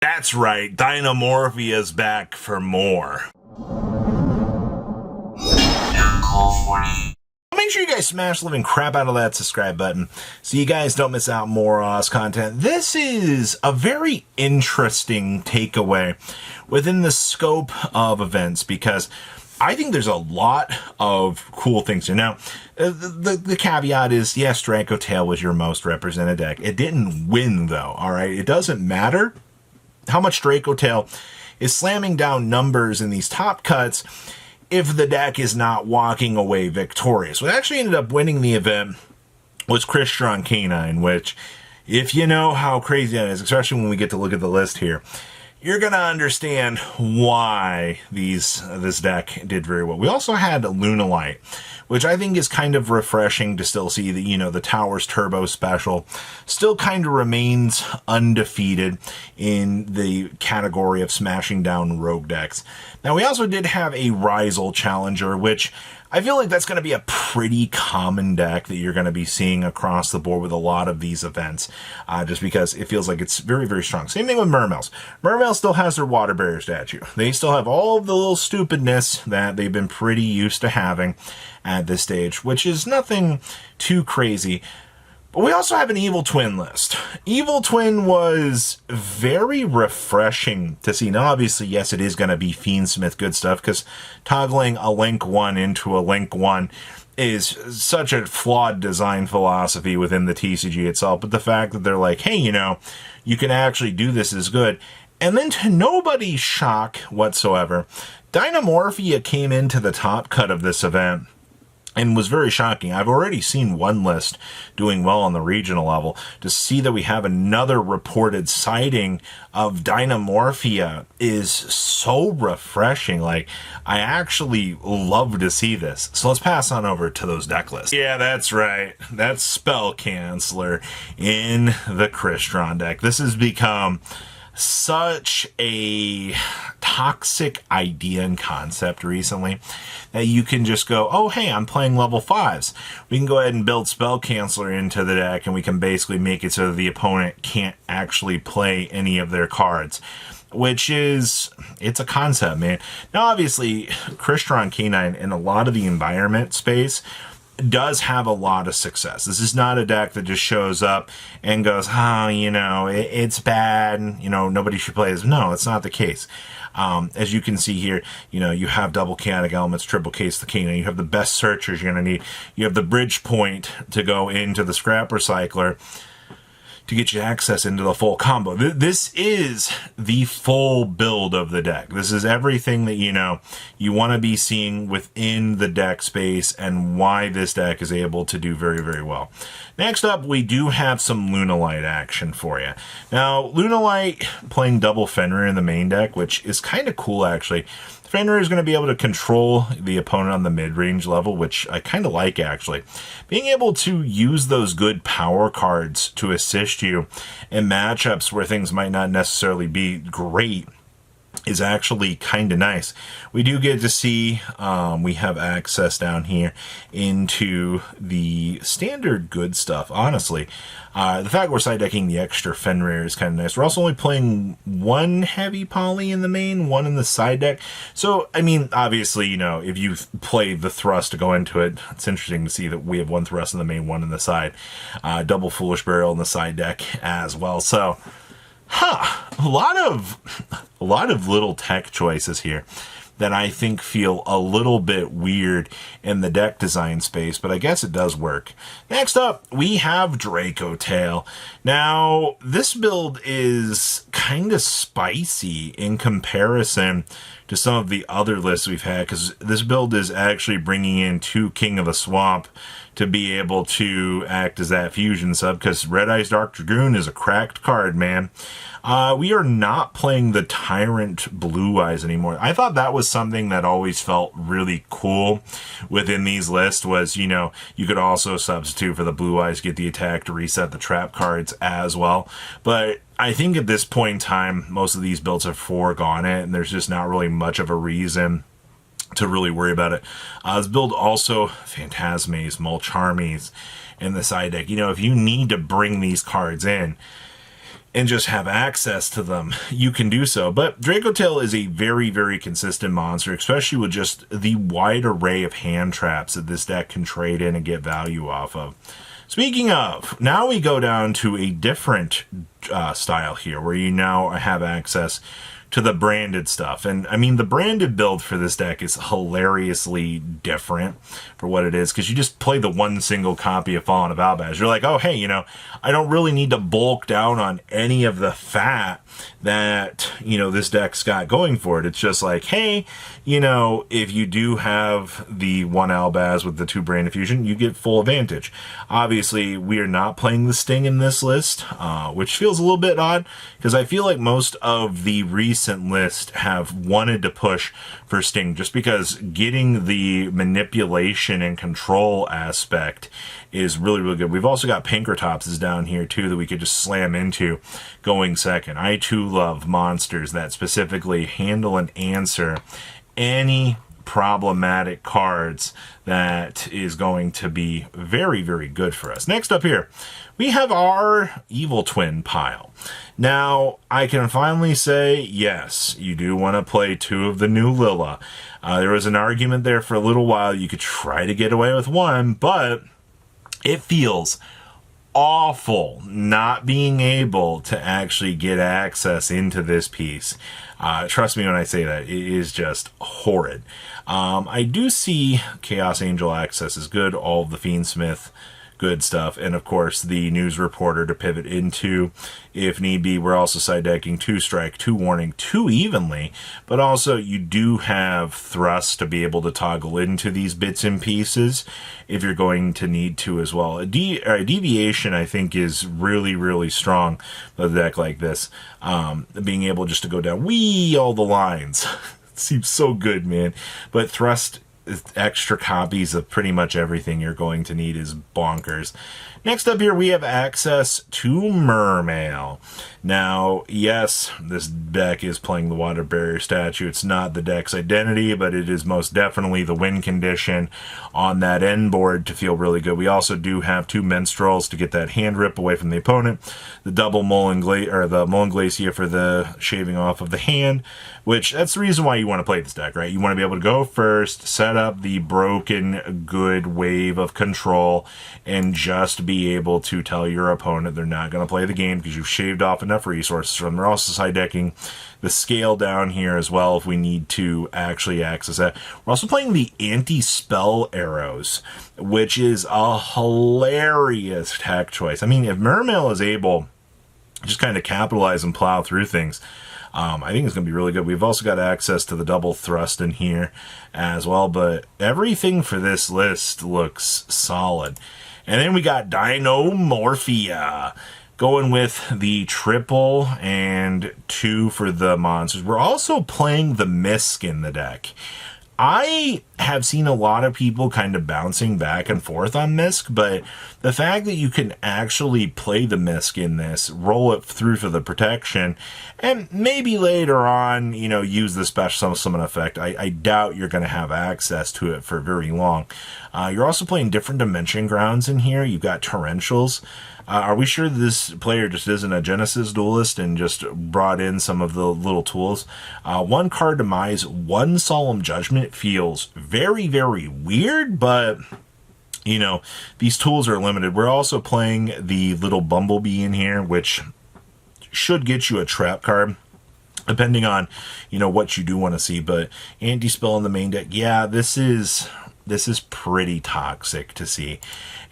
That's right, Dinomorphia's back for more. Make sure you guys smash the living crap out of that subscribe button so you guys don't miss out more Oz content. This is a very interesting takeaway within the scope of events because I think there's a lot of cool things here. Now, the caveat is, yes, Draco Tail was your most represented deck. It didn't win, though, all right? It doesn't matter how much Draco Tail is slamming down numbers in these top cuts if the deck is not walking away victorious. What actually ended up winning the event was Crystron Canine, which, if you know how crazy that is, especially when we get to look at the list here, you're going to understand why this deck did very well. We also had Lunalight, which I think is kind of refreshing to still see that, the Towers Turbo Special still kind of remains undefeated in the category of smashing down rogue decks. Now, we also did have a Rizal Challenger, which I feel like that's going to be a pretty common deck that you're going to be seeing across the board with a lot of these events, just because it feels like it's very, very strong. Same thing with Mermails. Mermail still has their Water Barrier statue. They still have all of the little stupidness that they've been pretty used to having at this stage, which is nothing too crazy. But we also have an Evil Twin list. Evil Twin was very refreshing to see. Now, obviously, yes, it is going to be Fiendsmith good stuff, because toggling a Link 1 into a Link 1 is such a flawed design philosophy within the TCG itself. But the fact that they're like, hey, you can actually do this is good. And then to nobody's shock whatsoever, Dinomorphia came into the top cut of this event and was very shocking. I've already seen one list doing well on the regional level. To see that we have another reported sighting of Dinomorphia is so refreshing. Like, I actually love to see this. So let's pass on over to those deck lists. Yeah, that's right. That's Spell Canceller in the Crystron deck. This has become such a toxic idea and concept recently that you can just go, oh, hey, I'm playing level 5s. We can go ahead and build Spell Canceller into the deck, and we can basically make it so that the opponent can't actually play any of their cards. Which is, it's a concept, man. Now, obviously, Crystron Canine in a lot of the environment space does have a lot of success. This is not a deck that just shows up and goes, it's bad, nobody should play this. No, it's not the case. As you can see here, you have double chaotic elements, triple case the canine, you have the best searchers you're going to need, you have the bridge point to go into the scrap recycler to get you access into the full combo. This is the full build of the deck. This is everything that you want to be seeing within the deck space and why this deck is able to do very, very well. Next up, we do have some Lunalight action for you. Now, Lunalight playing double Fenrir in the main deck, which is kind of cool, actually. Fenrir is going to be able to control the opponent on the mid-range level, which I kind of like, actually. Being able to use those good power cards to assist you in matchups where things might not necessarily be great is actually kind of nice. We do get to see, we have access down here into the standard good stuff, honestly. The fact we're side decking the extra Fenrir is kind of nice. We're also only playing one heavy poly in the main, one in the side deck. So, I mean, obviously, if you play the thrust to go into it, it's interesting to see that we have one thrust in the main, one in the side. Double Foolish Burial in the side deck as well. So, a lot of little tech choices here that I think feel a little bit weird in the deck design space, but I guess it does work. Next up, we have Draco Tail. Now, this build is kind of spicy in comparison to some of the other lists we've had, because this build is actually bringing in 2 King of the Swamp to be able to act as that fusion sub, because Red Eyes Dark Dragoon is a cracked card, man. We are not playing the Tyrant Blue Eyes anymore. I thought that was something that always felt really cool within these lists was, you could also substitute for the Blue Eyes, get the attack to reset the trap cards as well. But I think at this point in time, most of these builds have foregone it, and there's just not really much of a reason to really worry about it. This build also Phantasmes, Mulcharmies in the side deck. If you need to bring these cards in, and just have access to them, you can do so. But Dracotail is a very, very consistent monster, especially with just the wide array of hand traps that this deck can trade in and get value off of. Speaking of, now we go down to a different style here, where you now have access to the branded stuff. And I mean, the branded build for this deck is hilariously different for what it is, because you just play the one single copy of Fallen of Albaz. You're like, oh, hey, you know, I don't really need to bulk down on any of the fat that, you know, this deck's got going for it. It's just like, hey, you know, if you do have the one Albaz with the 2 branded fusion, you get full advantage. Obviously, we are not playing the Sting in this list, which feels a little bit odd, because I feel like most of the recent list have wanted to push for Sting, just because getting the manipulation and control aspect is really, really good. We've also got Pinkertops down here too that we could just slam into going second. I too love monsters that specifically handle and answer any problematic cards. That is going to be very, very good for us. Next up here, we have our Evil Twin pile. Now, I can finally say, yes, you do want to play 2 of the new Lilla. There was an argument there for a little while. You could try to get away with 1, but it feels awful not being able to actually get access into this piece. Trust me when I say that, it is just horrid. I do see Chaos Angel access is good, all of the Fiendsmith good stuff, and of course the News Reporter to pivot into if need be. We're also side decking 2 Strike, 2 Warning, 2 Evenly, but also you do have Thrust to be able to toggle into these bits and pieces if you're going to need to as well. A Deviation, I think, is really, really strong with a deck like this. Being able just to go down all the lines seems so good, man. But Thrust, extra copies of pretty much everything you're going to need, is bonkers. Next up here, we have access to Mermail. Now, yes, this deck is playing the Water Barrier statue. It's not the deck's identity, but it is most definitely the win condition on that end board to feel really good. We also do have 2 Minstrels to get that hand rip away from the opponent. The double Mullen Glacia for the shaving off of the hand, which that's the reason why you want to play this deck, right? You want to be able to go first, set up the broken good wave of control, and just be able to tell your opponent they're not going to play the game because you've shaved off enough resources from them. We're also side decking the scale down here as well if we need to actually access that. We're also playing the anti-spell arrows, which is a hilarious tech choice. I mean, if Mermail is able to just kind of capitalize and plow through things, I think it's going to be really good. We've also got access to the double Thrust in here as well, but everything for this list looks solid. And then we got Dinomorphia, going with the triple and 2 for the monsters. We're also playing the Misk in the deck. I have seen a lot of people kind of bouncing back and forth on Misk, but the fact that you can actually play the Misk in this, roll it through for the protection, and maybe later on, you know, use the special summon effect, I doubt you're going to have access to it for very long. You're also playing different dimension grounds in here. You've got torrentials. Are we sure this player just isn't a Genesis duelist and just brought in some of the little tools? 1 card demise, 1 solemn judgment feels very, very weird, but you know, these tools are limited. We're also playing the little Bumblebee in here, which should get you a trap card, depending on, you know, what you do want to see. But anti-spell in the main deck, yeah, this is pretty toxic to see.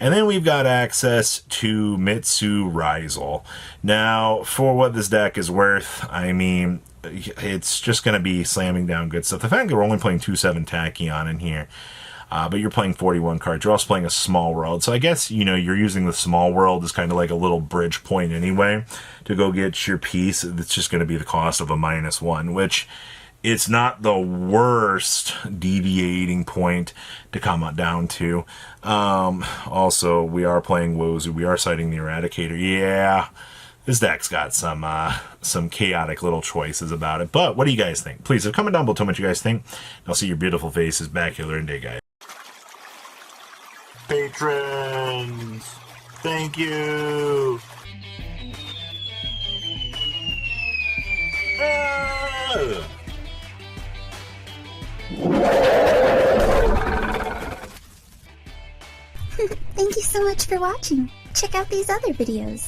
And then we've got access to Mitsu Rizal. Now, for what this deck is worth, I mean, it's just going to be slamming down good stuff. The fact that we're only playing 2/7 Tachyon in here, but you're playing 41 cards. You're also playing a small world. So I guess, you know, you're using the small world as kind of like a little bridge point anyway to go get your piece. It's just going to be the cost of a -1, which it's not the worst deviating point to come down to. Also, we are playing Wozu. We are citing the Eradicator. Yeah, this deck's got some chaotic little choices about it. But what do you guys think? Please, comment down below, tell me what you guys think. I'll see your beautiful faces back here during the day, guys. Patrons, thank you. Thank you so much for watching. Check out these other videos.